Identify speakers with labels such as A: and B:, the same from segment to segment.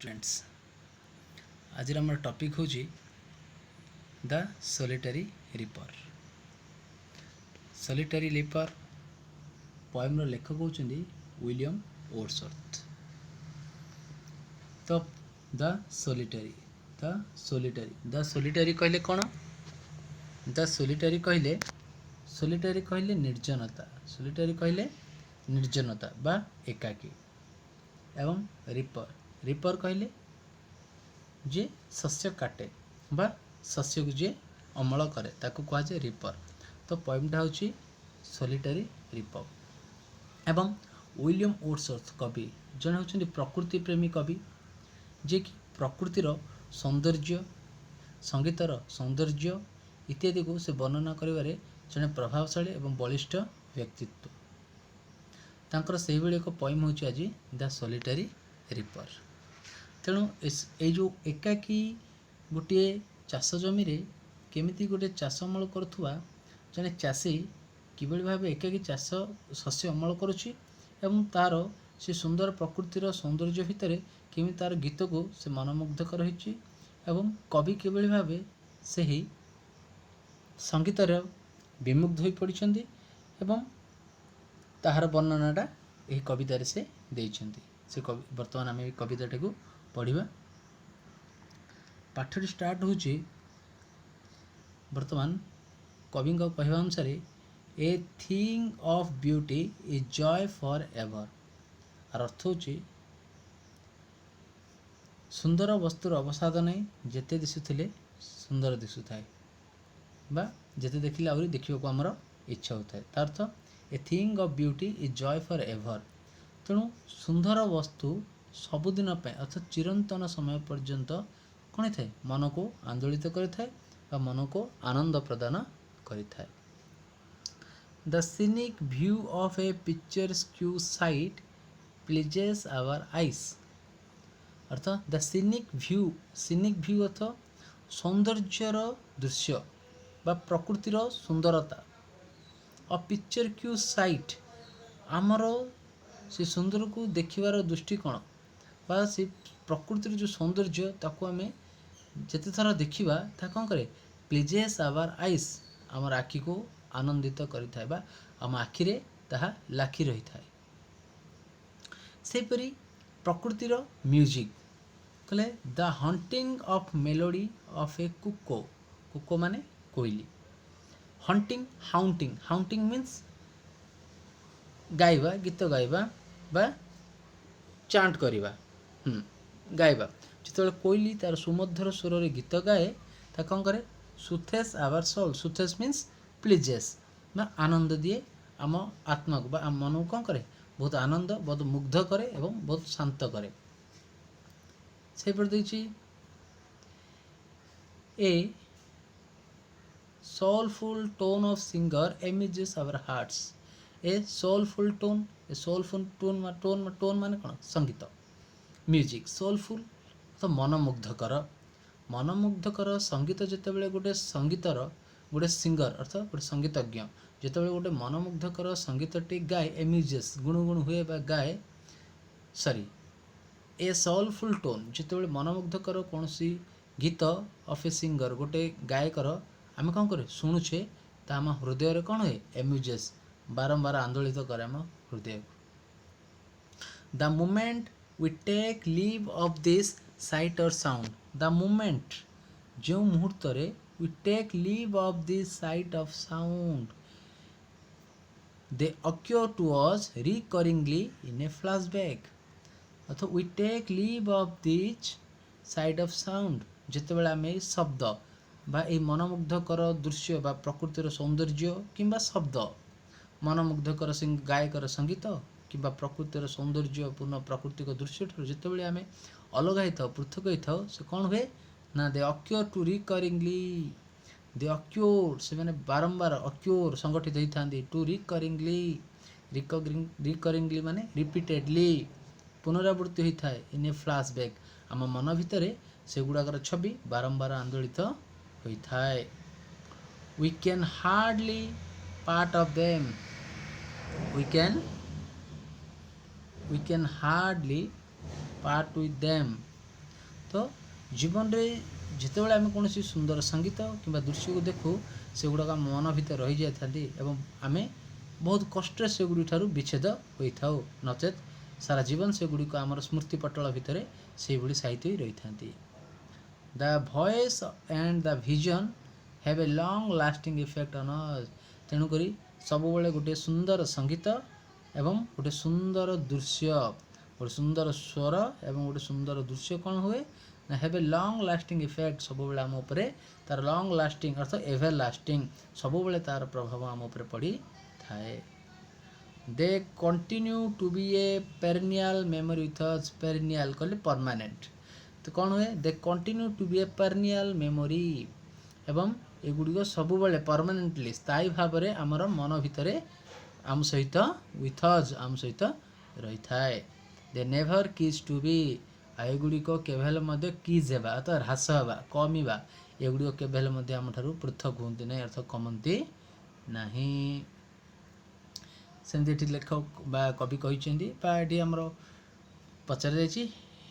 A: Students आज आम topic हूँ the solitary reaper. Solitary reaper poem रो लेखक होउछन्ती विलियम वर्ड्सवर्थ। तो द सोलिटरी कहले कौन? द सोलिटरी कहले निर्जनता बा एकाकी। एवं रिपर कहले जे शस्य काटे बा शस्य को जे अमल करे ताको कहा जाए रिपर। तो पोएमटा होची सोलिटरी रिपर। एवं विलियम वर्ड्सवर्थ कवि जने होचंती प्रकृति प्रेमी कवि, जे कि प्रकृतिर सौंदर्य, संगीतर सौंदर्य इत्यादि को से वर्णना करिवारे जने प्रभावशाली एवं बलिष्ठ व्यक्तित्व। तांकर सेही बेले एक पोएम होची आज द सोलिटरी रिपर। तेणु ए जो एकाकी गोटे चाष जमी रे केमिति गोटे चाष अमल करुवा जने चाषी किभली भाव एकाकी चाष शस्य अमल करुछि एवं तार से सुंदर प्रकृतिर सौंदर्य भितर केमी तार गीत को से मनमुग्धकर रही एवं कवि किभली भाव से ही संगीतर विमुग्ध हो पड़िछन्ति एवं ताहार वर्णनाटा यही कवितार से देइछन्ति। से कवि वर्तमान आम कविताटा को पढ़िबा। पाठटी स्टार्ट होची वर्तमान कवि कहवा अनुसार a thing of beauty is joy for ever. आर अर्थ होची सुंदर वस्तुर अवसाद नहीं जेते दिशुथिले सुंदर दिशुथाए बा जेते देखिले आउरी देखिबाको हमर इच्छा होता है। तार अर्थ a thing of beauty is joy for ever. तेणु सुंदर वस्तु सबुदिन अर्थात चिरंतन समय पर्यंत कौन थाए मन को आंदोलित करिथाए बा मन को आनंद प्रदान करिथाए। The scenic view of a picturesque site pleases our eyes. अर्थ द सीनिक व्यू अर्थ सौंदर्यर दृश्य बा प्रकृतिर सुंदरता। अ पिक्चरस्क्यू साइट आमर से सुंदर को देखिबार दृष्टिकोण बा से प्रकृतिर जो सौंदर्य ताको आमे जेते थर देखिबा ता कौन करे प्लीजेस आवर आईज आमर आखि को आनंदित करिथाए बा आम आखि रे ताहा लाखि रही थाए। सेपरी प्रकृतिर म्यूजिक कहले the haunting of melody of a cuckoo माने कोइली। हाउंटिंग मीन्स गाइबा गीत गाइबा बा चांट करिबा गाइबा। जिते कोइली तार सुमधुर स्वर रे गीत गाए ता कौन करे सुथेस आवर सोल। सुथेस मीन्स प्लीजेस बा आनंद दिए आम आत्मा को बा आम मन को कौन करे बहुत आनंद बहुत मुग्ध करे एवं बहुत शांत करे। से पर देखिए ए soulful tone of singer amuses our hearts। A soulful tone माने कौन संगीत म्यूजिक सोलफुल तो मनमुग्धकर संगीत जितेबाला गोटे संगीतर गोटे सिंगर अर्थात गोटे संगीतज्ञ जितेबाला गोटे मनमुग्धकर संगीतटी गाए एम्यूजेस गुणुगुण हुए बा गाए सॉरी ए सोलफुल टोन जितेबाला मनमुग्धकर कौन सी गीत ऑफ ए सिंगर गोटे गायकर आम कौन करे शुणुचे तो आम हृदय कौन हुए एम्यूजेस बारंबार आंदोलित करे आम हृदय को। The moment we take leave of this sight और साउंड। द मोमेंट जो मुहूर्त रे we take leave of this sight of sound they occur to us recurringly in a flashback. अर्थात we take leave of this sight of sound जितेबाला आम शब्द बा ए मनमुग्धकर दृश्य बा प्रकृतिर सौंदर्य किंबा शब्द मनमुग्धकर गायकर संगीत किंबा प्रकृतिर सौंदर्यपूर्ण प्राकृतिक दृश्य ठार जितेबाला आम अलग होता पृथक होता से कौन हुए ना दे अक्योर टू रिकरिंगली दे अक्योर से मैंने बारंबार अक्योर संगठित होता टू रिकरिंगली माने रिपीटेडली पुनरावृत्ति होता है इन ए फ्लैशबैक आम मन भितर से गुड़ाकर छवि बारंबार आंदोलित होता है। We can hardly part of them। We can hardly part with them। तो जीवन में जितेबाला आम कौन सुंदर संगीत कि दृश्य को देखू से गुड़ाक आम मन भर रही जाती एवं आम बहुत कष्ट से गुड़ी ठारू विच्छेद होता नचेत सारा जीवन से गुड़िक आम स्मृति पटल भितर से भाई साहित्य रही था। The voice and the vision have a long lasting effect on us. तेणुक सब गोटे सुंदर संगीत एवं गोटे सुंदर दृश्य गोटे सुंदर स्वर एवं गोटे सुंदर दृश्य कौन हुए ना have a long lasting effect सब आम उपरे तार लॉन्ग लास्टिंग अर्थ एवर लास्टिंग सब तार प्रभाव आम उपर पड़ी थाए। They continue to be a perennial memory with us. Perennial कहले परमानेंट तो कौन हुए they continue to be a perennial memory एवं एगुड़िक सब परमानेंटली स्थायी भाव में आमर मन भितर आम सहित विथ अस आम सहित रही थाए। दे नेभर किज टू बी एगुड़िक केवल किज हेबा अर्थात ह्रास हेबा कमिबा एगुड़िक केवल आम ठारू पृथक हुंती नहीं अर्थ कमती नहीं। सेमती लेखक बा कवि कही आमर पचार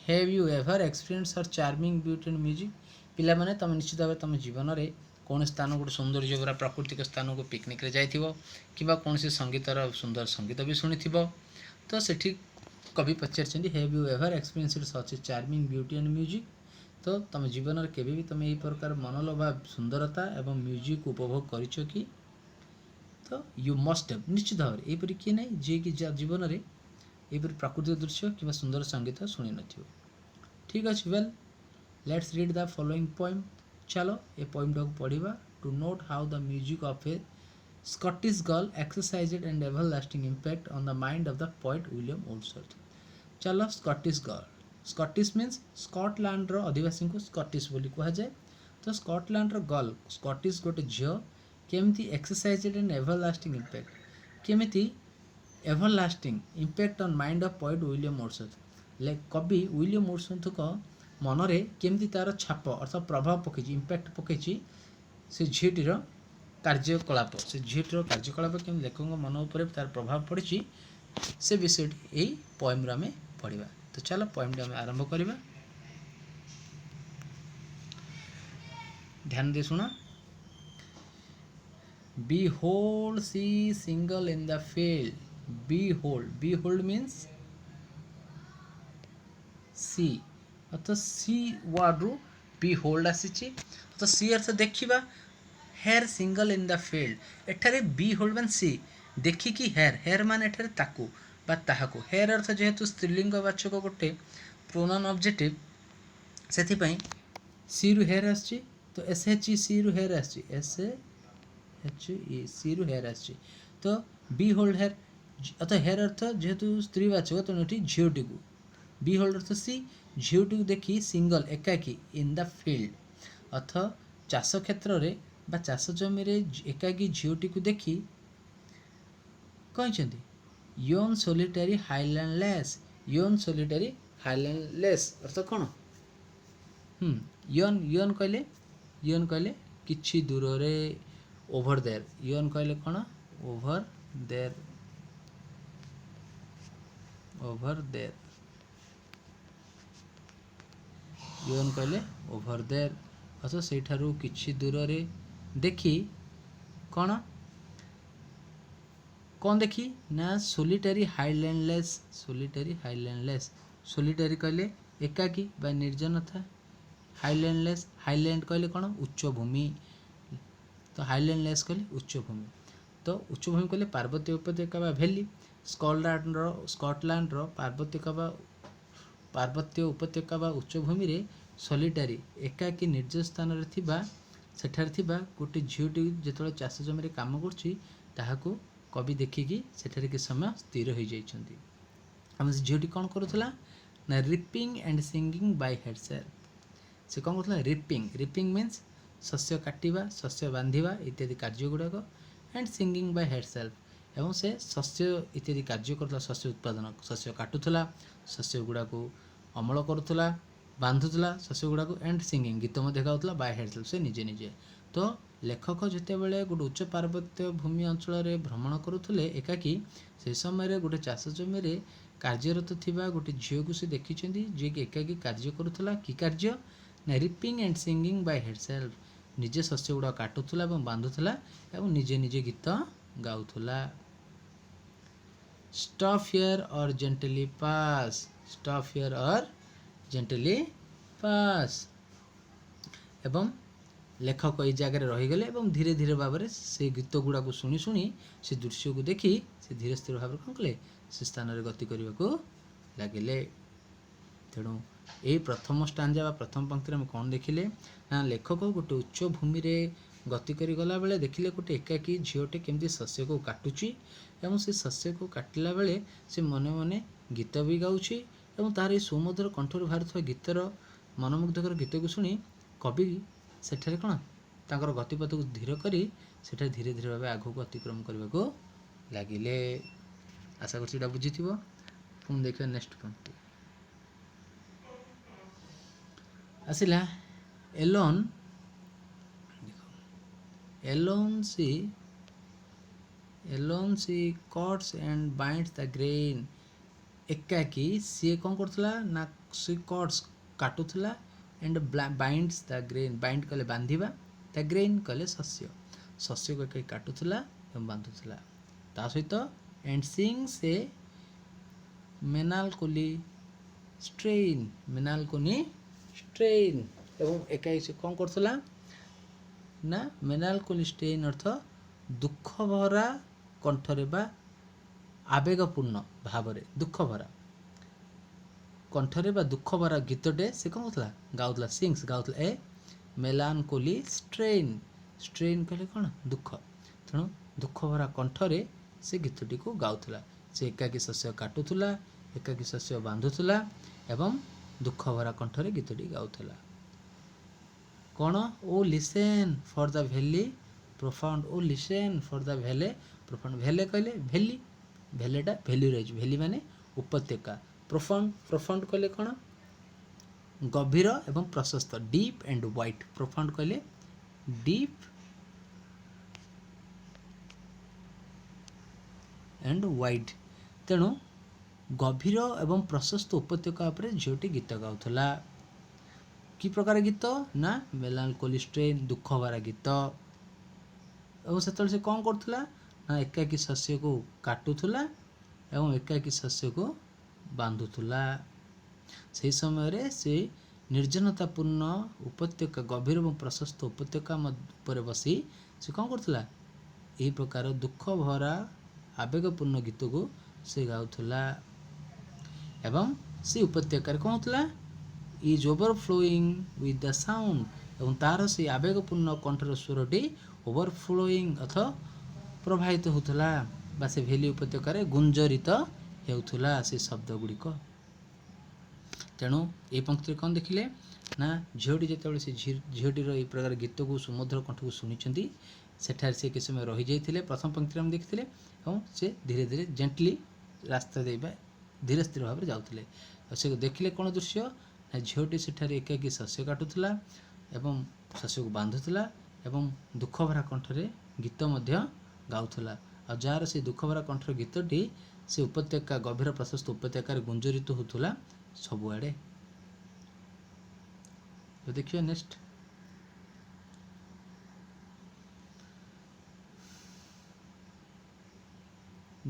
A: have you ever experience her charming beauty and music. पिला माने तुम निश्चित भाव तुम जीवन में कौन स्थान गोटे सौंदर्य भरा प्राकृतिक स्थान को पिकनिक जाइथिबो किबा कौन संगीतर सुंदर संगीत भी शुणिथिबो तो सेठी कवि पचार have you ever experience such a charming beauty and music. तो तुम जीवन में केबे भी तुम यही प्रकार मनलोभा सुंदरता एवं म्यूजिक उपभोग करिछ कि तो यू मस्ट हैव निश्चित भाव यहीपरि किए ना जी कि जीवन में यहीपरि प्राकृतिक दृश्य कि सुंदर संगीत शुणी न। ठीक अच्छे well let's read the following poem. चलो ये पोएम टाक पढ़ा to note how the music of a Scottish girl exercised and everlasting impact on the mind of the poet William Wordsworth. चलो Scottish girl Scottish means Scotland रो आदिवासी को Scottish बोली कहा जाए तो स्कॉटलैंड रो गर्ल स्कॉटिश गोटे झील केमिति एक्सरसाइज्ड एंड एवरलास्टिंग इंपैक्ट केमिति everlasting impact on mind of poet William Wordsworth कवि विलियम वर्ड्सवर्थ को मनरे केमिति तार छाप अर्थात प्रभाव पकई इंपैक्ट पकई से झीटीर कार्यकलाप से झीटीर कार्यकलाप केमि लेखक मन उपर तार प्रभाव पड़ी से विषय यही पोएम आम पढ़ा। तो चलो पोएम आम आरंभ करवा ध्यान दे शुणा। Behold, she single in the field. Behold, behold means see अर्थात सी वर्ड रु behold आसी तो सी अर्थ देखा her single in the field एठारे behold मान सी देखिकी हेयर हेयर मान एठारे ताकू बा ताहाकू हेयर अर्थ जेहेतु स्त्रीलिंग वाचक गोटे प्रोनाउन ऑब्जेक्टिव से सी रु हेयर आसी तो एस एच ई सी रु हेयर आसी एस एच ई सी रु हेयर आसी तो behold हेयर अर्थात हेयर अर्थ जेहेतु स्त्रीवाचक तेणु ये झीटी को behold अर्थ सी झीटी को देखी सिंगल एकाकी इन द फील्ड अर्थ चाष क्षेत्र में बा चाष जमी एकाकी झीटी को देखी कहते योन सोलिटारी हाईलैंडलेस योन सोलिटारी हाईलैंडलेस अर्थ कौन योन कहले किछि दूर रे ओभर देयर योन कहले कौन ओभर देयर योन कहले ओभर देयर अथ से किछि दूर रे देखी कौन कौन देखी ना सोलिटारी हाईलैंडलेस सोलिटारी कहले एकाकी बा निर्जन था हाईलैंडलेस हाईलैंड कहले कौन उच्च भूमि तो हाईलैंडलेस कहले उच्च भूमि तो उच्च भूमि कहले पार्वत्य उपत्यका बा भैली स्कॉटलैंड रो पार्वत्य उपत्यका बा उच्च भूमि रे सोलिटारी एकाकी निर्जन स्थान रे थिबा सेठार थिबा गोटे झीटी जेतले चाष जमी काम करछि ताहाकू कवि देखिकी सेठारे कि समय स्थिर हो जाइछन्ति हम झीटी कौन करुला ना रिपिंग एंड सिंगिंग बाय हेडसेल्फ से कौन करुला रिपिंग मीन्स शस्य काटिबा शस्य बांधिबा इत्यादि कार्य गुड़ाक एंड सिंगिंग बाय हेडसेल्फ एवं से शस्य इत्यादि कार्य करुला शस्य उत्पादन शस्य काटुला शस्य गुड़ाक अमल करुला बांधुला शस्य गुड़ाक एंड सिंगिंग गीत गाउला बाय हेडसेल्फ से निजे निजे तो लेखक जिते बड़े गोटे उच्च पार्वत्य भूमि अंचल भ्रमण करुले एकाकी से समय गोटे चाष जमी କାର୍ଯ୍ୟରତ ଥିବା ଗୋଟେ ଝିଅକୁ ସେ ଦେଖିଛନ୍ତି ଯିଏକି ଏକାକି କାର୍ଯ୍ୟ କରୁଥିଲା। କି କାର୍ଯ୍ୟ ନା ରିପିଂ ଆଣ୍ଡ ସିଙ୍ଗିଂ ବାଇ ହେଡସେଲ୍ଫ, ନିଜେ ଶସ୍ୟ ଗୁଡ଼ାକ କାଟୁଥିଲା ଏବଂ ବାନ୍ଧୁଥିଲା ଏବଂ ନିଜେ ନିଜେ ଗୀତ ଗାଉଥିଲା। Stop here or gently pass, stop here or gently pass. ଏବଂ ଲେଖକ ଏଇ ଜାଗାରେ ରହିଗଲେ ଏବଂ ଧୀରେ ଧୀରେ ଭାବରେ ସେ ଗୀତ ଗୁଡ଼ାକୁ ଶୁଣି ଶୁଣି ସେ ଦୃଶ୍ୟକୁ ଦେଖି ସେ ଧୀରେ ସ୍ଥିର ଭାବରେ କ'ଣ କଲେ, ସେ ସ୍ଥାନରେ ଗତି କରିବାକୁ ଲାଗିଲେ। ତେଣୁ ଏହି ପ୍ରଥମ ଷ୍ଟାଞ୍ଜା ବା ପ୍ରଥମ ପଂକ୍ତିରେ ଆମେ କ'ଣ ଦେଖିଲେ ନା ଲେଖକ ଗୋଟେ ଉଚ୍ଚ ଭୂମିରେ ଗତି କରି ଗଲାବେଳେ ଦେଖିଲେ ଗୋଟେ ଏକାକୀ ଝିଅଟେ କେମିତି ଶସ୍ୟକୁ କାଟୁଛି ଏବଂ ସେ ଶସ୍ୟକୁ କାଟିଲା ବେଳେ ସେ ମନେ ମନେ ଗୀତ ବି ଗାଉଛି ଏବଂ ତାହାର ଏହି ସୁମଧୁର କଣ୍ଠରୁ ବାହାରୁଥିବା ଗୀତର ମନମୁଗ୍ଧକର ଗୀତକୁ ଶୁଣି କବି ସେଠାରେ କ'ଣ ତାଙ୍କର ଗତିପଥକୁ ଧୀର କରି ସେଠାରେ ଧୀରେ ଧୀରେ ଭାବେ ଆଗକୁ ଅତିକ୍ରମ କରିବାକୁ ଲାଗିଲେ। ଆଶା କରୁଛି ଏଇଟା ବୁଝିଥିବ। ପୁଣି ଦେଖିବା ନେକ୍ସଟ ପଂକ୍ତି ଆସିଲା। Alone she cuts and binds the grain, ଏକାକି ସିଏ କ'ଣ କରୁଥିଲା ନା ସେ କଟ୍ସ କାଟୁଥିଲା and binds the grain, bind କଲେ ବାନ୍ଧିବା, ଦ ଗ୍ରେନ୍ କଲେ ଶସ୍ୟ, ଶସ୍ୟକୁ ଏକାକି କାଟୁଥିଲା ଏବଂ ବାନ୍ଧୁଥିଲା। ତା ସହିତ ଆଣ୍ଡ ସିଙ୍ଗସ୍ ଏ ମେଲାନକୋଲି ଷ୍ଟ୍ରେନ୍, ଏବଂ ଏକାକି ସେ କ'ଣ କରୁଥିଲା ନା ମେଲାନକୋଲି ଷ୍ଟ୍ରେନ୍ ଅର୍ଥ ଦୁଃଖ ଭରା କଣ୍ଠରେ ବା ଆବେଗପୂର୍ଣ୍ଣ ଭାବରେ ଦୁଃଖ ଭରା କଣ୍ଠରେ ବା ଦୁଃଖ ଭରା ଗୀତଟେ ସେ କ'ଣ କରୁଥିଲା ଗାଉଥିଲା। ସିଙ୍ଗସ୍ ଗାଉଥିଲା ଏ ମେଲାନକୋଲି ଷ୍ଟ୍ରେନ୍ କହିଲେ କ'ଣ ଦୁଃଖ, ତେଣୁ ଦୁଃଖ ଭରା କଣ୍ଠରେ ସେ ଗୀତଟିକୁ ଗାଉଥିଲା। ସେ ଏକାକି ଶସ୍ୟ କାଟୁଥିଲା, ଏକାକି ଶସ୍ୟ ବାନ୍ଧୁଥିଲା ଏବଂ ଦୁଃଖ ଭରା କଣ୍ଠରେ ଗୀତଟି ଗାଉଥିଲା। କ'ଣ O listen for the vale profound, O listen for the vale profound, vale କହିଲେ ଭେଲି, ଭେଲେଟା ଭେଲି ରହିଛି, ଭେଲି ମାନେ ଉପତ୍ୟକା, ପ୍ରୋଫାଉଣ୍ଡ କହିଲେ କ'ଣ ଗଭୀର ଏବଂ ପ୍ରଶସ୍ତ, ଡିପ୍ ଆଣ୍ଡ ୱାଇଡ୍, ପ୍ରୋଫାଉଣ୍ଡ କହିଲେ ଡିପ୍ ଆଣ୍ଡ ୱାଇଡ୍, ତେଣୁ ଗଭୀର ଏବଂ ପ୍ରଶସ୍ତ ଉପତ୍ୟକା ଉପରେ ଝିଅଟି ଗୀତ ଗାଉଥିଲା। କି ପ୍ରକାର ଗୀତ ନା ମେଲାନକୋଲି ଷ୍ଟ୍ରେନ୍, ଦୁଃଖ ଭରା ଗୀତ। ଏବଂ ସେତେବେଳେ ସେ କ'ଣ କରୁଥିଲା ନା ଏକାକି ଶସ୍ୟକୁ କାଟୁଥିଲା ଏବଂ ଏକାକି ଶସ୍ୟକୁ ବାନ୍ଧୁଥିଲା। ସେହି ସମୟରେ ସେ ନିର୍ଜନତାପୂର୍ଣ୍ଣ ଉପତ୍ୟକା, ଗଭୀର ଏବଂ ପ୍ରଶସ୍ତ ଉପତ୍ୟକା ଉପରେ ବସି ସେ କ'ଣ କରୁଥିଲା, ଏହି ପ୍ରକାର ଦୁଃଖ ଭରା ଆବେଗପୂର୍ଣ୍ଣ ଗୀତକୁ ସେ ଗାଉଥିଲା। ଏବଂ ସେ ଉପତ୍ୟକାରେ କ'ଣ ହେଉଥିଲା ଇଜ୍ ଓଭରଫ୍ଲୋଇଂ ୱିଥ୍ ଦ ସାଉଣ୍ଡ, ଏବଂ ତାହାର ସେଇ ଆବେଗପୂର୍ଣ୍ଣ କଣ୍ଠର ସ୍ୱରଟି ଓଭରଫ୍ଲୋଇଂ ଅର୍ଥ ପ୍ରବାହିତ ହେଉଥିଲା ବା ସେ ଭେଲି ଉପତ୍ୟକାରେ ଗୁଞ୍ଜରିତ ହେଉଥିଲା ସେ ଶବ୍ଦ ଗୁଡ଼ିକ। ତେଣୁ ଏହି ପଂକ୍ତିରେ କ'ଣ ଦେଖିଲେ ନା ଝିଅଟି ଯେତେବେଳେ ସେ ଝିଅଟିର ଏହି ପ୍ରକାର ଗୀତକୁ ସୁମଧୁର କଣ୍ଠକୁ ଶୁଣିଛନ୍ତି ସେଠାରେ ସେ କିଛି ସମୟ ରହିଯାଇଥିଲେ। ପ୍ରଥମ ପଂକ୍ତିରେ ଆମେ ଦେଖିଥିଲେ ଏବଂ ସେ ଧୀରେ ଧୀରେ ଜେଣ୍ଟଲି ରାସ୍ତା ଦେଇବା ଧୀରେ ସ୍ଥିର ଭାବରେ ଯାଉଥିଲେ। ଆଉ ସେ ଦେଖିଲେ କ'ଣ ଦୃଶ୍ୟ ନା ଝିଅଟି ସେଠାରେ ଏକାକି ଶସ୍ୟ କାଟୁଥିଲା ଏବଂ ଶସ୍ୟକୁ ବାନ୍ଧୁଥିଲା ଏବଂ ଦୁଃଖ ଭରା କଣ୍ଠରେ ଗୀତ ମଧ୍ୟ ଗାଉଥିଲା। ଆଉ ଯାହାର ସେ ଦୁଃଖ ଭରା କଣ୍ଠର ଗୀତଟି ସେ ଉପତ୍ୟକା, ଗଭୀର ପ୍ରଶସ୍ତ ଉପତ୍ୟକାରେ ଗୁଞ୍ଜରିତ ହେଉଥିଲା ସବୁଆଡ଼େ। ଦେଖିବା next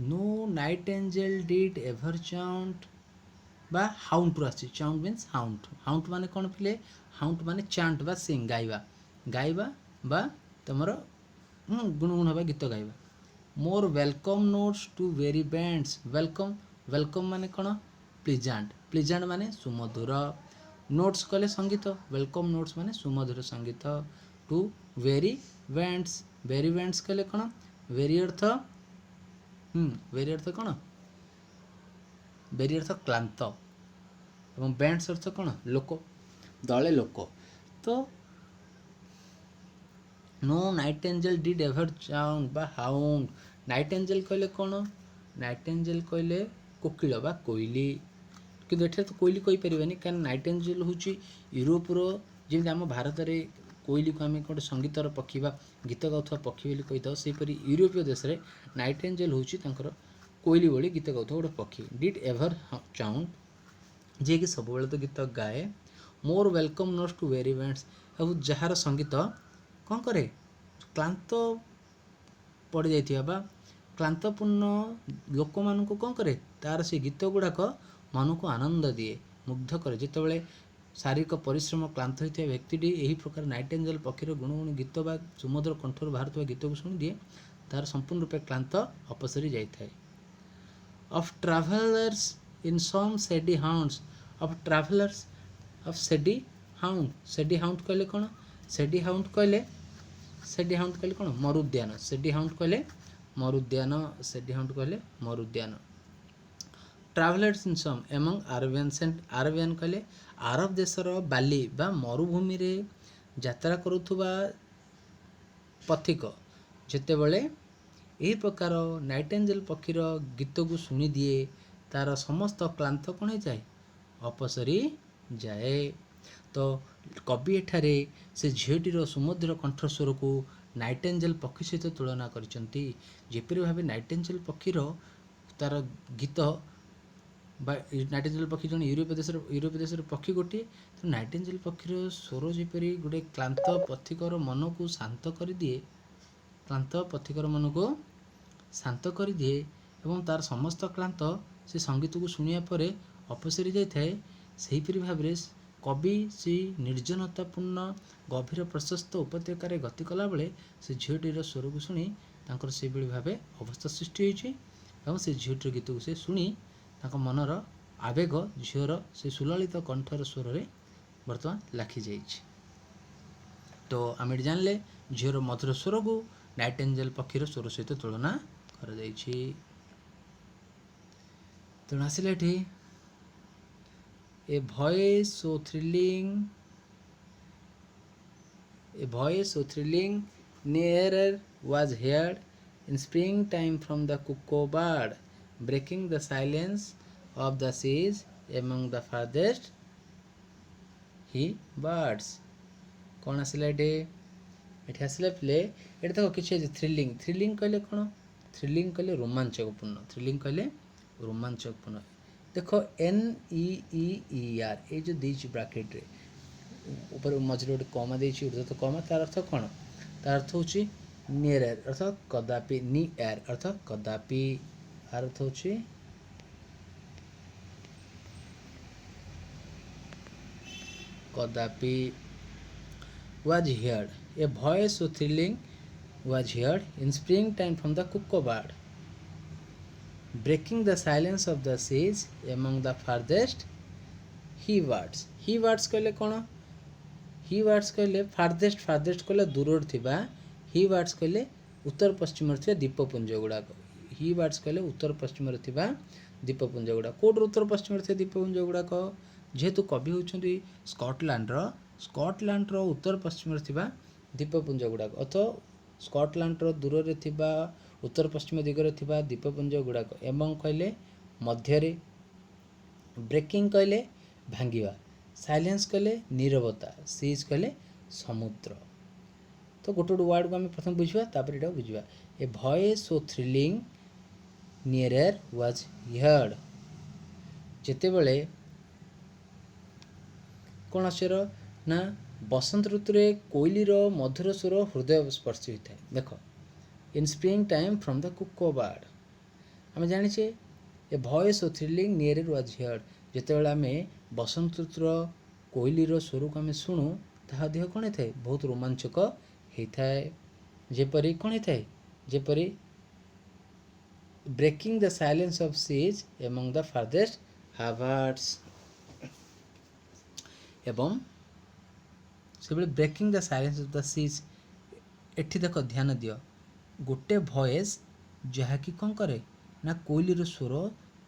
A: no nightingale did ever chaunt ବା ହାଉଣ୍ଟରୁ ଆସିଛି। ଚାଉଣ୍ଟ ମିନ୍ସ ହାଉଣ୍ଟ, ହାଉଣ୍ଟ ମାନେ କ'ଣ ପିଲେ, ହାଉଣ୍ଟ ମାନେ ଚାଣ୍ଟ ବା ସିଙ୍ଗ, ଗାଇବା ବା ତମର ଗୁଣଗୁଣ ହେବା, ଗୀତ ଗାଇବା। ମୋର welcome notes to very bands, welcome ମାନେ କ'ଣ ପ୍ଲିଜାଣ୍ଟ ମାନେ ସୁମଧୁର, ନୋଟ୍ସ କହିଲେ ସଙ୍ଗୀତ, ୱେଲକମ୍ ନୋଟ୍ସ ମାନେ ସୁମଧୁର ସଙ୍ଗୀତ, ଟୁ ଭେରି ବ୍ୟାଣ୍ଡସ୍ କହିଲେ କ'ଣ ଭେରି ଅର୍ଥ କ'ଣ, ଭେରି ଅର୍ଥ କ୍ଲାନ୍ତ ଏବଂ ବ୍ୟାଣ୍ଡସ୍ ଅର୍ଥ କ'ଣ ଲୋକ, ଦଳେ ଲୋକ। ତ no nightingale did ever chaunt ବା ହାଉଣ୍ଡ, ନାଇଟିଙ୍ଗେଲ୍ କହିଲେ କ'ଣ, ନାଇଟିଙ୍ଗେଲ୍ କହିଲେ କୋକିଳ ବା କୋଇଲି, କିନ୍ତୁ ଏଠାରେ ତ କୋଇଲି କହିପାରିବାନି କାରଣ ନାଇଟିଙ୍ଗେଲ୍ ହେଉଛି ୟୁରୋପର, ଯେମିତି ଆମ ଭାରତରେ କୋଇଲିକୁ ଆମେ ଗୋଟେ ସଙ୍ଗୀତର ପକ୍ଷୀ ବା ଗୀତ ଗାଉଥିବା ପକ୍ଷୀ ବୋଲି କହିଥାଉ, ସେହିପରି ୟୁରୋପୀୟ ଦେଶରେ ନାଇଟିଙ୍ଗେଲ୍ ହେଉଛି ତାଙ୍କର कोइली भଳି गीत गाउथो गोटे पक्षी डिड एभर चाउंड जे कि सब बेले तो गीत गाए more welcome notes to weary events और जार संगीत कौन करे क्लांत पड़ जाइथिबा बा क्लांतपूर्ण लोक मान को कौन करे तार से गीत गुड़ाक मन को आनंद दिए मुग्ध करे जितेबाला शारीरिक परिश्रम क्लांत होता व्यक्ति यही प्रकार नाइटेंजल पक्षीर गुणगुण गीत बा सुमधुर कंठर बाहर गीत को शुणी दिए तार संपूर्ण रूपे क्लांत अपसरी जाए of travelers in some shady haunts of travelers of shady hound कहले कौन shady hound कहले कौन मरुद्यान shady hound कहले मरुद्यान travelers in some among Arabian कहले आरब देशर बाली बा मरुभूमि रे यात्रा करुथुबा पथिक जेतेबेले यही प्रकार नाइटेंजल पक्षीर गीत को शुणी दिए तार समस्त क्लांत कौन हो जाए अपसरी जाए तो कवि एठारे से झीटीर सुमधुर कंठस्वर को नाइटेंजल पक्षी सहित तुलना करछंती जेपरि भाव नाइटेंजल पक्षीर तार गीत बा नाइटेंजल पक्षी जन यूरोप देश पक्षी गोटे तो नाइटेंजल पक्षीर स्वर जेपरि गोटे क्लांत पथिकर मन को शांत कर दिए क्लांत पथिकर मन को शांत कर दिए एवं तार समस्त क्लांत से संगीत को शुणिया पर अपसरी जाए सेहीपरि भाव कवि से निर्जनतापूर्ण गभीर प्रशस्त उपत्यकार गति कला बेले से झीटीर स्वर को शुणी तांकर से भाव अवस्था सृष्टि होती और से झीटीर गीत को से शुणी मनर आवेग झीर से सुललित कंठर स्वर में बर्तमान लाखी जाइए तो आम जानले झीर मधुर स्वर को नाइटेंजल पक्षीर स्वर सहित तुलना कर तेणु आसिले एठी ए voice so thrilling nearer was heard in springtime from the cuckoo bird breaking the silence of the seas among the farthest he birds कौन आसिला एठी आसिला प्ले एठी देखो किछि थ्रिलिंग कहले कौन थ्रिलिंग कहले रोमांचकपूर्ण देखो NEER ये जो दीची ब्रैकेट रे ऊपर मझे गोटे कमा देछि ऊर्ध्व कमा तार अर्थ कौन तार अर्थ होछि नियर अर्थात कदापि नियर अर्थात कदापि अर्थ होछि कदापि was heard a voice so thrilling was heard in springtime from the cuckoo bird breaking the silence of the seas among the farthest he birds कहले कौन he birds कहले farthest कहले दूर थिबा he birds कहले उत्तर पश्चिम थिबा द्वीपपुंज गुड़ाक he birds कहले उत्तर पश्चिम थिबा द्वीपपुंज गुड़ा कोड उत्तर पश्चिम थिबा द्वीपपुंज गुड़ाक जेहेतु कवि होउछन्ती स्कॉटलैंड उत्तर पश्चिम थिबा द्वीपपुंज गुड़ाक अथवा स्कॉटलैंड दूर थिबा उत्तर पश्चिम दिगरे थिबा द्वीपपुंज गुड़ाक एवं कहले मध्यरे ब्रेकिंग कहले भांगिबा साइलेंस कहले नीरवता सीज कहले समुद्र तो गोटे वर्ड को आम प्रथम बुझा तापर एटा बुझा a voice so thrilling nearer was heard जेतेबेले कौन आसर ना बसंत ऋतु रे कोइलीर मधुर स्वर हृदय स्पर्शी होता है देख in spring time from the cuckoo bird आम जाने a voice of thrilling near was heard जितेबाला आम बसंत ऋतुर कोइलीर स्वर को आम शुणु ताहा देह कौन होता है बहुत रोमांचक होता है जेपरी कौन होता है जेपरी breaking the silence of seas among the farthest Hebrides एवं से breaking the silence of the seas एठी देख ध्यान दियो गोटे वॉइस जहाँकि कौन करे ना कोइलीर स्वर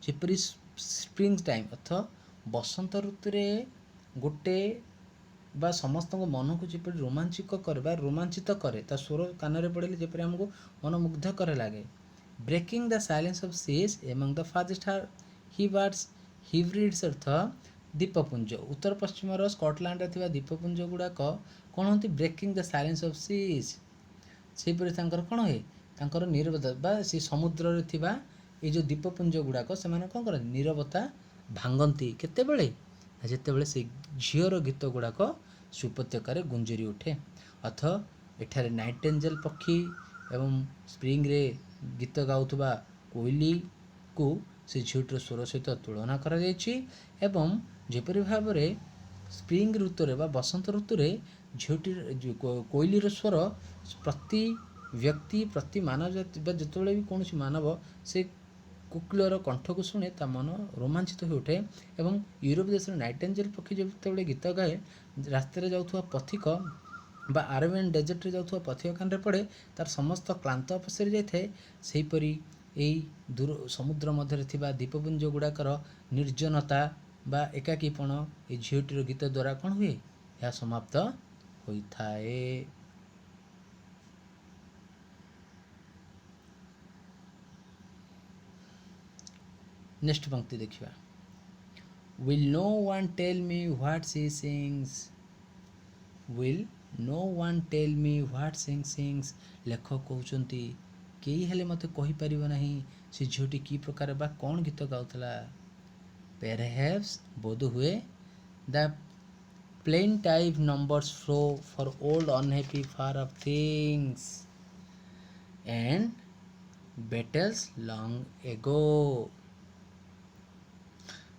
A: जेपरी स्प्रिंग टाइम अर्थात बसंत ऋतु गोटे बा समस्त मन को जपरी रोमांचिक करे रोमांचित करे ता स्वर कान पड़े जपरी आमको मन मुग्ध करे लगे breaking the silence of seas among the farthest ही बर्ड्स हिब्रिड्स अर्थ द्वीपपुंज उत्तर पश्चिम स्कॉटलैंड द्वीपपुंज गुड़ाक कौन होती breaking the silence of seas सेपरी कौन हुए नीरवता बा से समुद्र थिबा ये जो दीपपुंज गुड़ाक से कौन कर नीरवता भांगती केतेबेले जितेबाला से झीर गीत गुड़ाक से उपत्यकार गुंजरी उठे अथ एठारे नाइट एंजल पक्षी एवं स्प्रिंग रे गीत गाउथुबा कोइली को से झीटर स्वर सहित तुलना करा एवं जेपरि भाव में स्प्रिंग ऋतु रे बसंत ऋतु रे झीटी कोइलीर स्वर प्रति व्यक्ति प्रति मानव जाति जिते भी कौन मानव से कुकिलर कंठ को शुणे ता मन रोमांचित हो उठे एवं यूरोप देश नाइट एंजल पक्षी जो गीत गाए रास्ते जाऊा पथिक बा आरबियन डेजर्ट जाऊा पथिक कान पड़े तार समस्त क्लांत अपसरी जाए सेहीपरि यही दूर समुद्र मध्य थिबा द्वीपपुंज गुड़ाकर निर्जनता बा एकाकीपण ये झीटीर गीत द्वारा कौन हुए यह समाप्त होता है। नेक्स्ट पंक्ति देखिए will no one tell me what she sings will no one tell me what sings लेखक कहते कई हेले मते कहि परिबो नाही से झीटी की प्रकार बा कौन गीत गाउतला पेरहैप्स बोध हुए the plaintive numbers flow for old unhappy far off things and battles long ago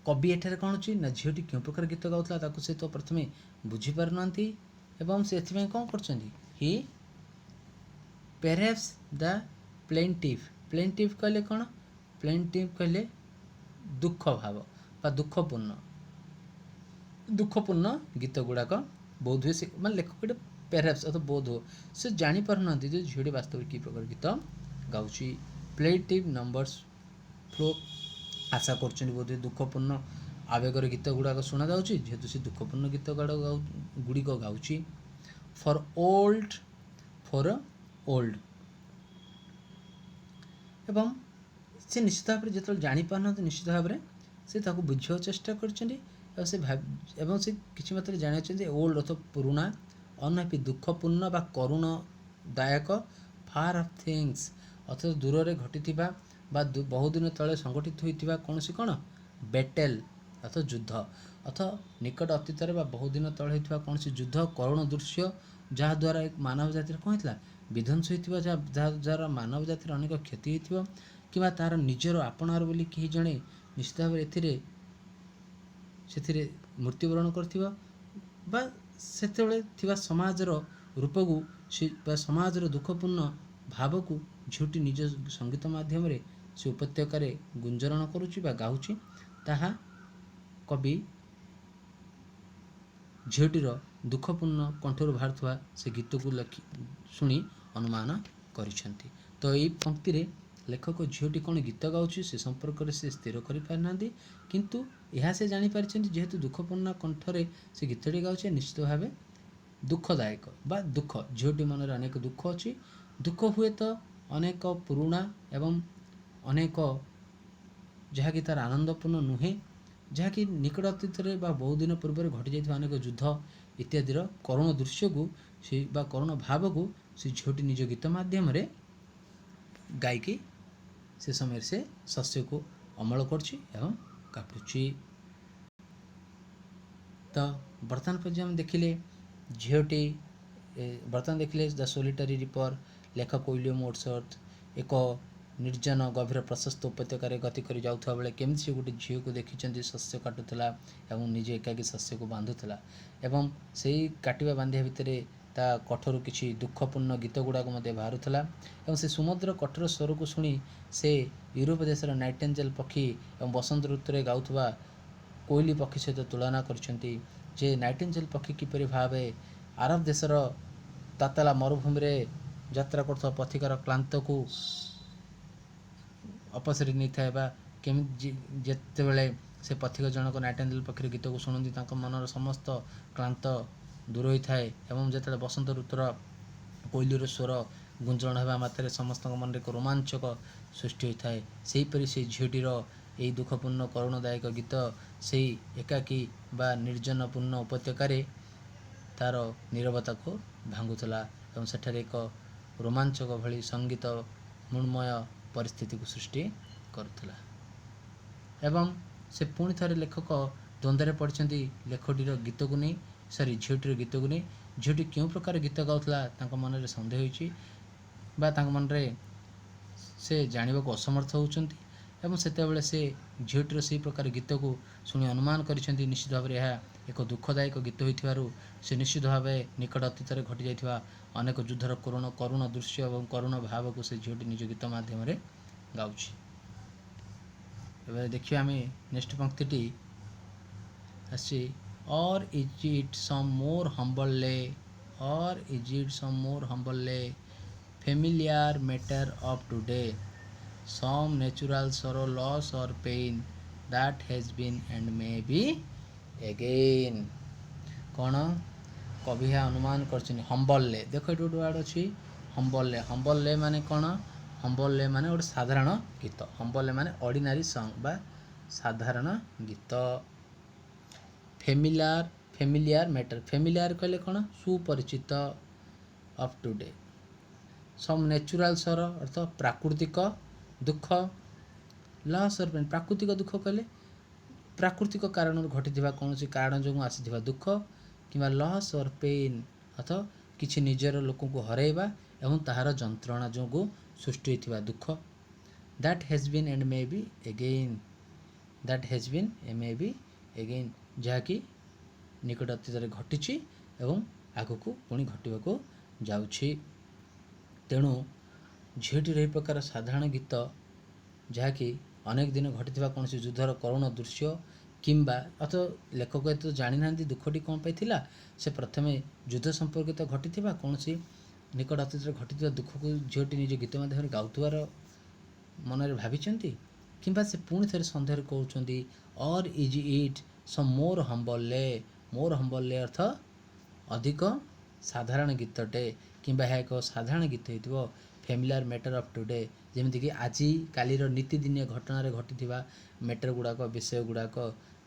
A: कवि एठारे कौन अच्छी ना झीटी क्यों प्रकार गीत गाउतला से तो प्रथम बुझीपार ना एवं से कौन कर पेरहैप्स द प्लेंटिव कहले कौन प्लेंटिव कहले दुख भाव बा दुखपूर्ण गीत गुड़ाक बोध हुए से मैं लेखक गोटे पेरहैप्स अथवा बोध हो से जापर ना जो झीटी वास्तविक की प्रकार गीत गाँची प्लेटिव नंबर्स फ्लो आशा कर बोध दुखपूर्ण आवेगर गीत गुड़ाक शुणा जाऊँगी जेहेतु से दुखपूर्ण गीत गुड़िक गाँची फॉर ओल्ड एवं से निश्चित भाव में जो जापर ना निश्चित भाव में से बुझा चेष्टा कर किसी मात्रा जानी ओल्ड अथवा पुराणा अनहैप्पी दुखपूर्ण बा करुणदायक फार ऑफ थिंग्स अर्थात दूर से घटी बहुत दिन तले संगठित होता कौन सी कौन बैटेल अथवा युद्ध अथवा निकट अतीत बहुत दिन तले होता कौन सी युद्ध करुण दृश्य जहाद्वारा एक मानव जाति कौन होता विध्वंस होता जहाँ मानव जातिर अनेक क्षति हो कि तार निजर आपणार बोली कहीं जड़े निश्चित भाव से मृत्युवरण कर समाजर रूप को समाजर दुखपूर्ण भाव को झूठी निज संगीत माध्यम से उपत्यकार गुंजरण करुच्ची गाँची ताहा कवि झीटीर दुखपूर्ण कंठर बाहर से गीत को शुणी अनुमान करिसेंती। तो ये पंक्ति रे लेखक झीटी कौन गीत गाँची से संपर्क में से स्थिर कर पारिना किंतु यह से जापर जेहेतु दुखपूर्ण कंठरे से गीतटी गाँचे निश्चित भाव दुखदायक बा दुख झीटी मन अनेक दुख अच्छी दुख हुए तो अनेक पुराणा एवं अनेक जहाँकि तार आनंदपूर्ण नुहे जहाँकि निकट अतीत बहुत दिन पूर्व घटी जाइए अनेक युद्ध इत्यादिर करुण दृश्य को से करुण भाव को से झीटी निज गीत मध्यम गायकी से समय से शस्य को अमल करछि एवं काटुछि। तो बर्तमान पर्यटन देखिले झीटी बर्तमान देखिले द सोलिटरी रिपर लेखक विलियम वर्ड्सवर्थ एक निर्जन गभीर प्रशस्त उपत्यकार गति कर जाउथबा बेले केमि से गोटे झील को देखिं शस्य काटुला एवं निजे एकाकी शस्य को बांधुला एवं से काटिबा बांधिया भितर ता कठोर किसी दुखपूर्ण गीत गुड़ाक बाहरुला एवं से सुमद्र कठोर स्वर को शुणी से यूरोप देशर नाइट एंजल पक्षी एवं बसंत ऋतु गाउथबा कोइली पक्षी सहित तुलना करछंती जे नाइट एंजल पक्षी किपरि भाव आरब देशर तातला मरुभूमि रे यात्रा करथबा पथिकर क्लांत को अपसरी नहीं था केमी जितेबले से पथिक जनक नाइट एंजल पक्षी गीत को शुणती मनर समस्त क्लांत दूर होता है एवं जो बसंत ऋतुर कोइलीर स्वर गुंजन होगा मात्रे समस्त मन एक रोमांचक सृष्टि होता है सेहीपरि से झीटीर यही दुखपूर्ण करुणदायक गीत से एकाकी बा निर्जनपूर्ण उपत्यकार तार नीरवता को भांगुला एवं सेठारे एक रोमांचक भली संगीत मृण्मय परिस्थिति को सृष्टि କରୁଥିଲା। ଏବଂ ସେ ପୁଣି ଥରେ ଲେଖକ ଦ୍ୱନ୍ଦ୍ୱରେ ପଡ଼ିଛନ୍ତି ଲେଖଟିର ଗୀତକୁ ନେଇ, ଝିଅଟିର ଗୀତକୁ ନେଇ। ଝିଅଟି କେଉଁ ପ୍ରକାର ଗୀତ ଗାଉଥିଲା ତାଙ୍କ ମନରେ ସନ୍ଦେହ ହୋଇଛି ବା ତାଙ୍କ ମନରେ ସେ ଜାଣିବାକୁ ଅସମର୍ଥ ହେଉଛନ୍ତି। ଏବଂ ସେତେବେଳେ ସେ ଝିଅଟିର ସେହି ପ୍ରକାର ଗୀତକୁ ଶୁଣି ଅନୁମାନ କରିଛନ୍ତି ନିଶ୍ଚିତ ଭାବରେ ଏହା ଏକ ଦୁଃଖଦାୟକ ଗୀତ ହୋଇଥିବାରୁ ସେ ନିଶ୍ଚିତ ଭାବେ ନିକଟ ଅତୀତରେ ଘଟିଯାଇଥିବା ଅନେକ ଯୁଦ୍ଧର କରୁଣ ଦୃଶ୍ୟ ଏବଂ କରୁଣ ଭାବକୁ ସେ ଝିଅଟି ନିଜ ଗୀତ ମାଧ୍ୟମରେ ଗାଉଛି। ଏବେ ଦେଖିବା ଆମେ ନେକ୍ସଟ ପଂକ୍ତିଟି ଆସିଛି, or is it some more humble familiar matter of today, some natural sorrow, loss or pain that has been and may be again। କ'ଣ କବି ଏହା ଅନୁମାନ କରିଛନ୍ତି ହମ୍ବଲଲେ। ଦେଖ ଏଠି ଗୋଟେ ୱାର୍ଡ଼ ଅଛି ହମ୍ବଲଲେ ମାନେ କ'ଣ? ହମ୍ବଲଲେ ମାନେ ଗୋଟେ ସାଧାରଣ ଗୀତ। ହମ୍ବଲଲେ ମାନେ ଅର୍ଡ଼ିନାରୀ ସଙ୍ଗ ବା ସାଧାରଣ ଗୀତ। ଫେମିଲିଆର ମ୍ୟାଟର, ଫେମିଲିଆର କହିଲେ କ'ଣ? ସୁପରିଚିତ। ଅଫ୍ ଟୁଡେ, ସମ୍ ନ୍ୟାଚୁରାଲ ସର ଅର୍ଥ ପ୍ରାକୃତିକ ଦୁଃଖ। ଲସ୍ ଅର୍ ପେନ୍, ପ୍ରାକୃତିକ ଦୁଃଖ କହିଲେ ପ୍ରାକୃତିକ କାରଣରୁ ଘଟିଥିବା କୌଣସି କାରଣ ଯୋଗୁଁ ଆସିଥିବା ଦୁଃଖ, କିମ୍ବା ଲସ୍ ଅର୍ ପେନ୍ ଅର୍ଥ କିଛି ନିଜର ଲୋକଙ୍କୁ ହରାଇବା ଏବଂ ତାହାର ଯନ୍ତ୍ରଣା ଯୋଗୁଁ ସୃଷ୍ଟି ହୋଇଥିବା ଦୁଃଖ। That hedge bin and May B again, ଯାହାକି ନିକଟ ଅତୀତରେ ଘଟିଛି ଏବଂ ଆଗକୁ ପୁଣି ଘଟିବାକୁ ଯାଉଛି। ତେଣୁ ଝିଅଟିର ଏହି ପ୍ରକାର ସାଧାରଣ ଗୀତ, ଯାହାକି ଅନେକ ଦିନ ଘଟିଥିବା କୌଣସି ଯୁଦ୍ଧର କରୁଣ ଦୃଶ୍ୟ କିମ୍ବା ଲେଖକ ଏତେ ଜାଣିନାହାନ୍ତି ଦୁଃଖଟି କ'ଣ ପାଇଁ ଥିଲା। ସେ ପ୍ରଥମେ ଯୁଦ୍ଧ ସମ୍ପର୍କିତ ଘଟିଥିବା କୌଣସି ନିକଟ ଅତୀତରେ ଘଟିଥିବା ଦୁଃଖକୁ ଝିଅଟି ନିଜ ଗୀତ ମାଧ୍ୟମରେ ଗାଉଥିବାର ମନରେ ଭାବିଛନ୍ତି, କିମ୍ବା ସେ ପୁଣି ଥରେ ସନ୍ଦେହରେ କହୁଛନ୍ତି ଅର୍ ଇଜ୍ ଇଟ୍ ସମ୍ ମୋର୍ ହମ୍ବଲଲେ ଅର୍ଥ ଅଧିକ ସାଧାରଣ ଗୀତଟେ, କିମ୍ବା ଏହା ଏକ ସାଧାରଣ ଗୀତ ହେଇଥିବ। ଫ୍ୟାମିଲିଆର ମ୍ୟାଟର ଅଫ୍ ଟୁଡେ, ଯେମିତିକି ଆଜିକାଲିର ନୀତିଦିନିଆ ଘଟଣାରେ ଘଟିଥିବା ମ୍ୟାଟର ଗୁଡ଼ାକ, ବିଷୟ ଗୁଡ଼ାକ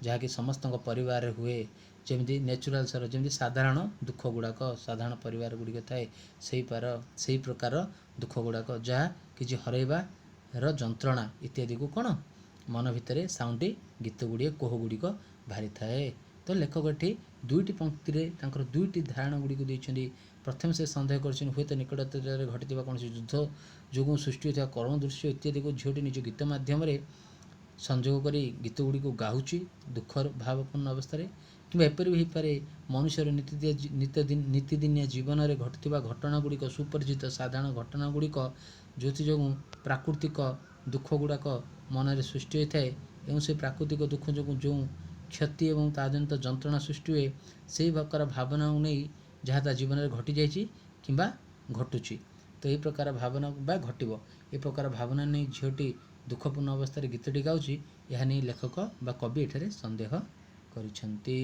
A: ଯାହାକି ସମସ୍ତଙ୍କ ପରିବାରରେ ହୁଏ। ଯେମିତି ନ୍ୟାଚୁରାଲ ସର, ଯେମିତି ସାଧାରଣ ଦୁଃଖ ଗୁଡ଼ାକ ସାଧାରଣ ପରିବାର ଗୁଡ଼ିକ ଥାଏ, ସେହି ପ୍ରକାର ଦୁଃଖ ଗୁଡ଼ାକ ଯାହା କିଛି ହରାଇବାର ଯନ୍ତ୍ରଣା ଇତ୍ୟାଦିକୁ କ'ଣ ମନ ଭିତରେ ସାଉଣ୍ଡି ଗୀତ ଗୁଡ଼ିଏ କୋହ ଗୁଡ଼ିକ ବାହାରିଥାଏ। ତ ଲେଖକ ଏଠି ଦୁଇଟି ପଂକ୍ତିରେ ତାଙ୍କର ଦୁଇଟି ଧାରଣା ଗୁଡ଼ିକୁ ଦେଇଛନ୍ତି। ପ୍ରଥମେ ସେ ସନ୍ଦେହ କରିଛନ୍ତି ହୁଏତ ନିକଟ ଅତୀତରେ ଘଟିଥିବା କୌଣସି ଯୁଦ୍ଧ ଯୋଗୁଁ ସୃଷ୍ଟି ହୋଇଥିବା କରୁଣ ଦୃଶ୍ୟ ଇତ୍ୟାଦିକୁ ଝିଅଟି ନିଜ ଗୀତ ମାଧ୍ୟମରେ ସଂଯୋଗ କରି ଗୀତ ଗୁଡ଼ିକୁ ଗାଉଛି ଦୁଃଖର ଭାବପୂର୍ଣ୍ଣ ଅବସ୍ଥାରେ। କିମ୍ବା ଏପରି ବି ହୋଇପାରେ ମନୁଷ୍ୟର ନୀତିଦିନିଆ ଜୀବନରେ ଘଟୁଥିବା ଘଟଣା ଗୁଡ଼ିକ, ସୁପରିଚିତ ସାଧାରଣ ଘଟଣା ଗୁଡ଼ିକ ଯୋଗୁଁ ପ୍ରାକୃତିକ ଦୁଃଖ ଗୁଡ଼ାକ ମନରେ ସୃଷ୍ଟି ହୋଇଥାଏ ଏବଂ ସେ ପ୍ରାକୃତିକ ଦୁଃଖ ଯୋଗୁଁ ଯେଉଁ କ୍ଷତି ଏବଂ ତା ଜନିତ ଯନ୍ତ୍ରଣା ସୃଷ୍ଟି ହୁଏ, ସେହି ପ୍ରକାର ଭାବନାକୁ ନେଇ ଯାହା ତା ଜୀବନରେ ଘଟିଯାଇଛି କିମ୍ବା ଘଟୁଛି। ତ ଏହି ପ୍ରକାର ଭାବନା ବା ଘଟିବ, ଏ ପ୍ରକାର ଭାବନା ନେଇ ଝିଅଟି ଦୁଃଖପୂର୍ଣ୍ଣ ଅବସ୍ଥାରେ ଗୀତଟି ଗାଉଛି, ଏହା ନେଇ ଲେଖକ ବା କବି ଏଠାରେ ସନ୍ଦେହ କରିଛନ୍ତି।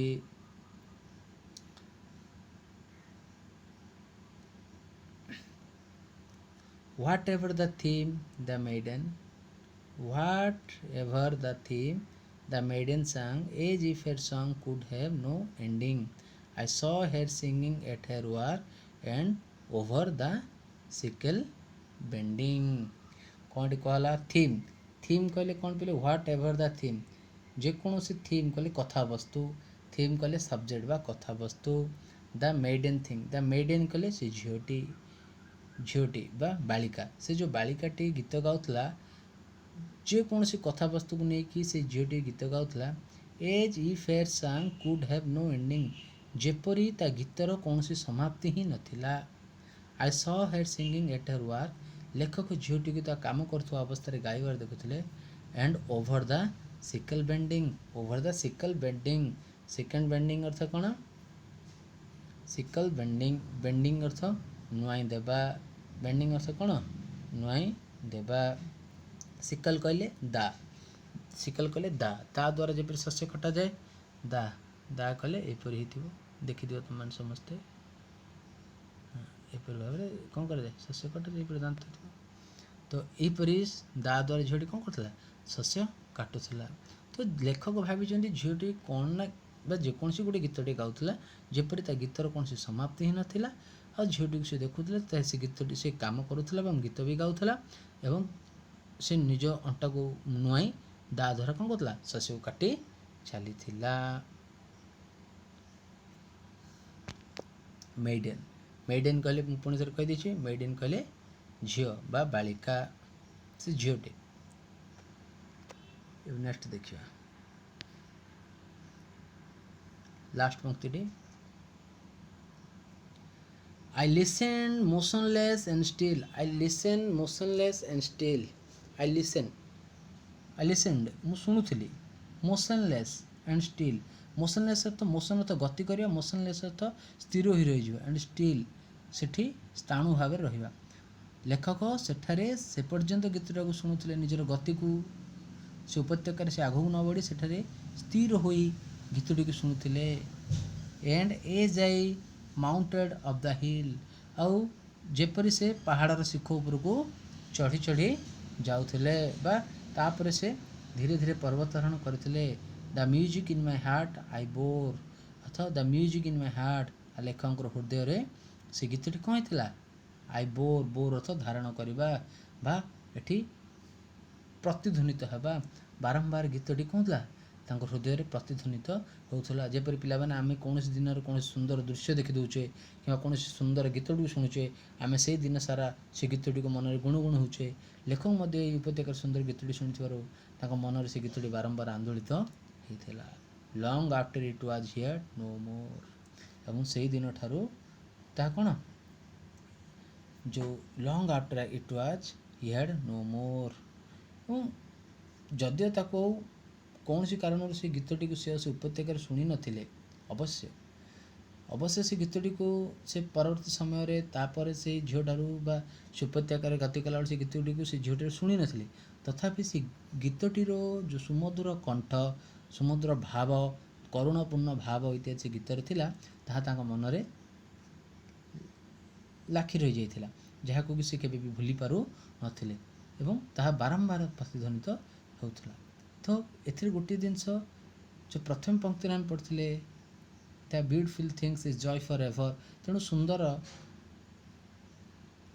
A: Whatever the theme, the maiden sang, as if her song could have no ending. I saw her singing at her work and over the sickle bending। କ'ଣଟି କହିଲା? ଥିମ୍ କହିଲେ କ'ଣ କହିଲେ? ହ୍ୱାଟ୍ ଏଭର୍ ଦ ଥିମ୍, ଯେକୌଣସି theme କହିଲେ କଥାବସ୍ତୁ, theme କହିଲେ subject ବା କଥାବସ୍ତୁ। ଦ ମେଡେନ୍ କହିଲେ ସେ ଝିଅଟି ବା ବାଳିକା, ସେ ଯେଉଁ ବାଳିକାଟି ଗୀତ ଗାଉଥିଲା, ଯେକୌଣସି କଥାବସ୍ତୁକୁ ନେଇକି ସେ ଝିଅଟି ଗୀତ ଗାଉଥିଲା। As if her song could have no ending, ଯେପରି ତା ଗୀତର କୌଣସି ସମାପ୍ତି ହିଁ ନଥିଲା। I saw her singing at her work, ଲେଖକ ଝିଅଟିକୁ ତା କାମ କରୁଥିବା ଅବସ୍ଥାରେ ଗାଇବାର ଦେଖୁଥିଲେ। And over the sickle bending, sickle bending ଅର୍ଥ କ'ଣ? ସିକଲ୍ ବେଣ୍ଡିଂ ଅର୍ଥ ନୁଆଇଁ ଦେବା, ବେଣ୍ଡିଂ ଅର୍ଥ କ'ଣ? ନୁଆଇଁ ଦେବା। ସିକଲ୍ କହିଲେ ଦା, ତା ଦ୍ୱାରା ଯେପରି ଶସ୍ୟ କଟାଯାଏ, ଦା କହିଲେ ଏପରି ହେଇଥିବ, ଦେଖିଥିବ ତୁମମାନେ ସମସ୍ତେ, ଏପରି ଭାବରେ କ'ଣ କରାଯାଏ? ଶସ୍ୟ କଟାଯାଏ, ଏପରି ଦାନ୍ତ ଥିବ। ତ ଏହିପରି ଦା ଦ୍ୱାରା ଝିଅଟି କ'ଣ କରୁଥିଲା? ଶସ୍ୟ କାଟୁଥିଲା। ତ ଲେଖକ ଭାବିଛନ୍ତି ଝିଅଟି କ'ଣ ନା ବା ଯେକୌଣସି ଗୋଟେ ଗୀତଟି ଗାଉଥିଲା, ଯେପରି ତା ଗୀତର କୌଣସି ସମାପ୍ତି ହିଁ ନଥିଲା, ଆଉ ଝିଅଟିକୁ ସେ ଦେଖୁଥିଲେ, ସେ ଗୀତଟି ସେ କାମ କରୁଥିଲା ଏବଂ ଗୀତ ବି ଗାଉଥିଲା ଏବଂ से निज अंटा को नुआई दा द्वारा कौन करता शस्य को काटी चली मेडेन मेडेन कहले पुणी थर कहीदे मेडेन कहले झील बा बालिका से झीलटे नेक्स्ट देखिए लास्ट पंक्ति I listened motionless and still. I listened motionless and still. I listened ମୁଁ ଶୁଣୁଥିଲି motionless and still. motionless earth motion अर्थ ଗତି କରିବା motionless अर्थ ସ୍ଥିର ହୋଇ ରହିଯିବା and still ସେଠି ସ୍ଥାଣୁ ଭାବରେ ରହିବା लेखक ସେଠାରେ ସେ ପର୍ଯ୍ୟନ୍ତ ଗୀତଟାକୁ ଶୁଣୁଥିଲେ ନିଜର ଗତିକୁ ସେ ଉପତ୍ୟକାରେ ସେ ଆଗକୁ ନ ବଢ଼ି ସେଠାରେ ସ୍ଥିର ହୋଇ ଗୀତଟିକୁ ଶୁଣୁଥିଲେ and as I mounted up the hill आउ जेपरी से पहाड़र शिख उपरकू चढ़ी चढ़ी जाऊले बा तापर से धीरे धीरे पर्वतारोहण करते the music in my heart I bore अथवा the music in my heart लेखक हृदय रे से गीतटी कौन होता आई बोर बोर अर्थ धारण करवा बा एठी प्रतिध्वनित होगा बारंबार गीतटी कौन था हृदय में प्रतिध्वनित होता जेपरी पिलाने आम कौन दिन कौन सुंदर दृश्य देखीदे कि कौन सुंदर गीतटी शुणुचे आम से दिन सारा से गीतटी को मन में गुणगुण होचे लेखक उपत्यकार सुंदर गीतटी शुणुवर मन से गीतटी बारंबार आंदोलित होता long after it was hear no more एवं से दिन ठारू ता कौन जो long after it was hear no more जदियो ताको कौन सी कारण से गीतटी को से उपत्यकार शुणी नथिले अवश्य अवश्य से गीतटी को से परवर्ती समय रे तापर से झीठारू बा से उपत्यकार गति कला से गीतटी को से झीठार शुणी नथिले तथापि से गीतटीर जो सुमधुर कंठ सुमधुर भाव करुणपूर्ण भाव इत्यादि से गीत थिला ताहा मन रे लाखी रही जाइथिला जहाको कि से केबे भी भूली पारु नथिले एवं ताहा बारंबार प्रतिध्वनित होउथला तो एथिर गोटे जिनस जो प्रथम पंक्ति आम पढ़ते the beautiful things is joy for ever तेणु सुंदर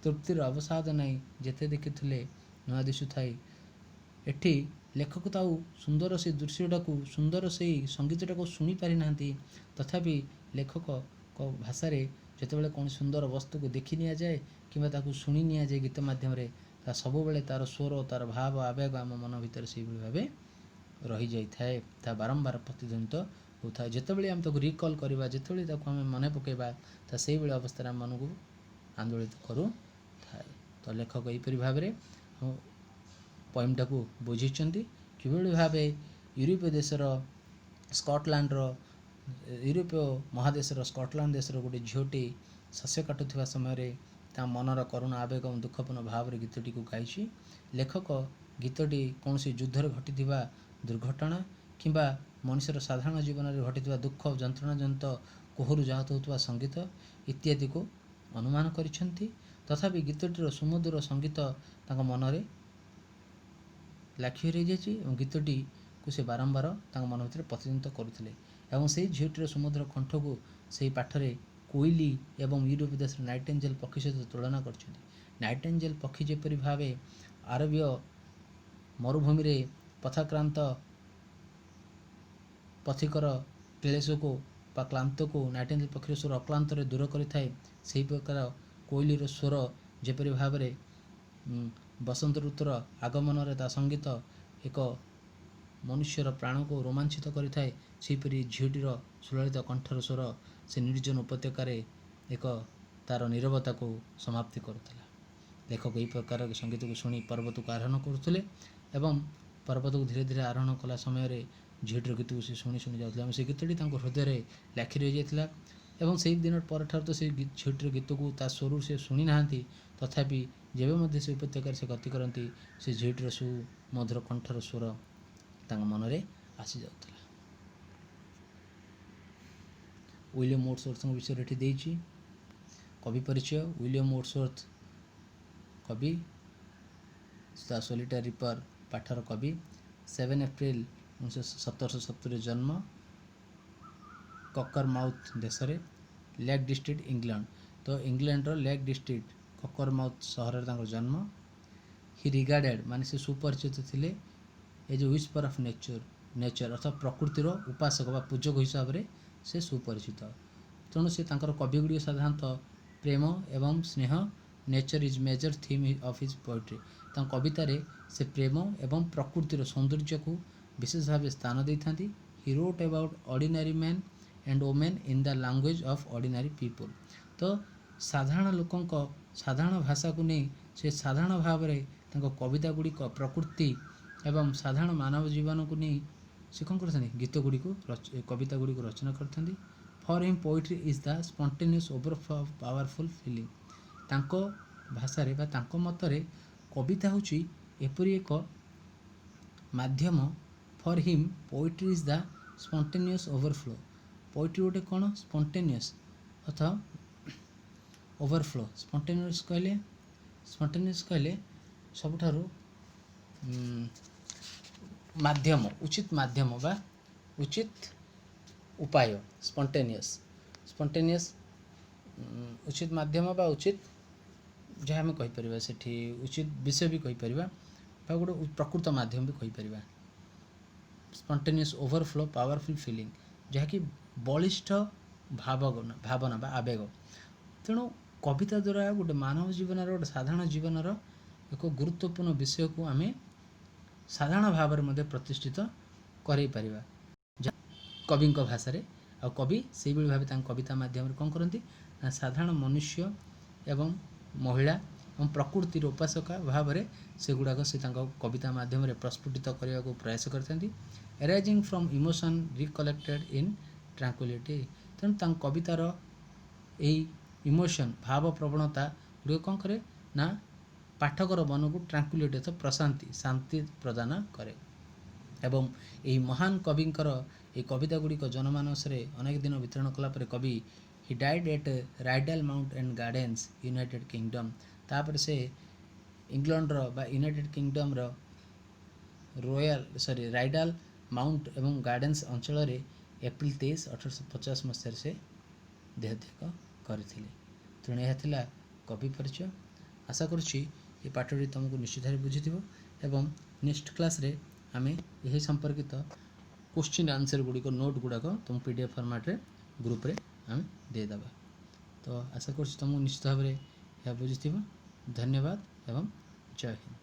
A: तृप्तिर अवसाद नाई जेते देखी नुआ दिशु थाई एठी लेखक ताऊ सुंदर से दृश्यटा को सुंदर से संगीतटा को शुणी पारि नांती तथापि लेखक को भाषा रे जेतेबेले कौन सुंदर वस्तु को देखी निया जाए किंबा ताकू शुणी निया जाए गीत माध्यम रे ता सब बेले तार स्वर तार भाव आवेग आम मन भीतर से भाव रही जाए ता बारंबार प्रतिध्वनित होता है जितेबाला आम ताको रिकल करवा जितेबाला आम मन पकेबा ता से भाई अवस्था मन को आंदोलित करू थाए तो लेखक यहीपरि भाव में पोएमटा को बुझी कि भाव यूरोपीय देशर स्कटलैंड यूरोपीय महादेश स्कटलैंड देशर गोटे झीटी शस्य काटुवा समय ता मनर करुण आवेग और दुखपूर्ण भाव में गीतटी को गाई लेखक गीतटी कौन सी युद्धर घटी दुर्घटना किंबा मनुष्यर साधारण जीवन में घटी दुख जंत्रणाजनित कोहरु जात होता संगीत इत्यादि को अनुमान करिसेंती तथापि गीतटीर सुमधुर संगीत मन में लाखी रही जाइए गीतटी को से बारंबार मन भर प्रतिध्वनित करुले एवं से झीटीर सुमधुर कंठ को से पाठरे कोइली एवं यूरोप देश नाइटेंजेल पक्षी सहित तुलना कर नाइटेंजेल पक्षी जेपरी भाव आरबीय मरुभूमि रे पथाक्रांत पथिकर क्लेश को क्लांत को नाइटेंजेल पक्षी स्वर अक्लांत दूर करें से प्रकार कोइलीर स्वर जेपरी भाव में बसंत ऋतुर आगमन रे ता संगीत एक मनुष्यर प्राण को रोमांचित करें सेपरी झीटीर सुललित कंठर स्वर से निर्जन उपत्यकार एक तार नीरवता को समाप्ति करुला लेखक यही प्रकार संगीत को शुणी पर्वत को आरोहण करुले एवं पर्वत को धीरे धीरे आरोहण कला समय झीटर गीत को शुणी शुणी जाऊँ से गीतटी हृदय में लाखी रही जाता एवं से दिन पर तो से झीटर गीत को ता स्वर से शुणी ना तथापि जेबे से उपत्यकार से गति करती से झीटर सुमधुर कंठर स्वर मन में आसी जाता विलियम वर्ड्सवर्थ विषय ये कवि परिचय विलियम वर्ड्सवर्थ कवि द सोलिटरी रिपर पाठर कवि 7 एप्रिल 1770 जन्म ककरमाउथ देश में लेक डिस्ट्रिक्ट इंग्लैंड तो इंग्लैंड लेक डिस्ट्रिक्ट ककरमाउथ सहर जन्म हि रिगार्डेड माने से सुपरिचित थिले ए जो व्हिस्पर ऑफ नेचर अर्थात प्रकृतिर उपासक बा पूजक हिसाब से से सुपरिचित। तेणु से तांकर कवि गुड़ी साधारणतः प्रेम एवं स्नेह nature is major theme of his poetry. तांक कवितारे से प्रेम एवं प्रकृतिर सौंदर्य को विशेष भाव स्थान देता। He wrote about ordinary man and women in the language of ordinary people. तो साधारण लोकों साधारण भाषा को नहीं से साधारण भाव में कविता गुड़िक प्रकृति एवं साधारण मानव जीवन को नहीं से कौन करते गीत गुड़ी को कविता गुड़ी को रचना करते। For him poetry is the spontaneous overflow of powerful feeling. तांको भाषा रे बा तांको मतरे कविता होची एपरी एक माध्यम। For him poetry is the spontaneous overflow. Poetry गोटे कौन स्पॉन्टेनियस अथवा ओवरफ्लो। स्पॉन्टेनियस कहले सबुठारु माध्यम उचित माध्यम बा उचित उपाय स्पॉन्टेनियस उचित माध्यम बा उचित जहाँ आम कहीपर से उचित विषय भी कहीपर बा गोटे प्रकृत माध्यम भी कहीपर। स्पॉन्टेनियस ओवरफ्लो पावरफुल फीलिंग जहाँकि बलिष्ठ भावना बा आवेग। तेणु कविता द्वारा गोटे मानव जीवन गोटे साधारण जीवन एक गुरुत्वपूर्ण विषय को आम साधारण भाव में प्रतिष्ठित कर कवि भाषा रे। आ कवि से भाव कविता माध्यम कौन करती ना साधारण मनुष्य एवं महिला और प्रकृतिर उपासका भाव में से गुड़ाक से कविता माध्यम प्रस्फुटित करने को प्रयास करते। Arising from emotion recollected in tranquillity. तेणु कवितार यही इमोशन भाव प्रवणता गुड़ कौन करे ना पाठकर मन को ट्रांक्विलिटी अर्थात प्रशांति शांति प्रदान करे। एवं यही महान कविंकर ये कविता गुड़िक जनमानस अनेक दिन वितरण कलापर कवि he died eight Rydal mount and gardens United kingdom. तापर से इंग्लैंड बा United kingdom royal Rydal mount एवं गार्डेन्स अंचल एप्रिल 23, 1850 मसीह से देहत्याग करथिले। तेणु यह कवि परिचय। आशा करुच्ची ये पाठटी तुमको निश्चित भाव बुझी एवं नेक्स्ट क्लास रे आमे यही संपर्कित क्वेश्चन आंसर गुड़िक नोट गुड़ाक तुम पीडीएफ फॉर्मेट रे ग्रुप रे आम देदेबा। तो आशा करुच्ची तुमको निश्चित भाव यह बुझी। धन्यवाद एवं जय हिंद।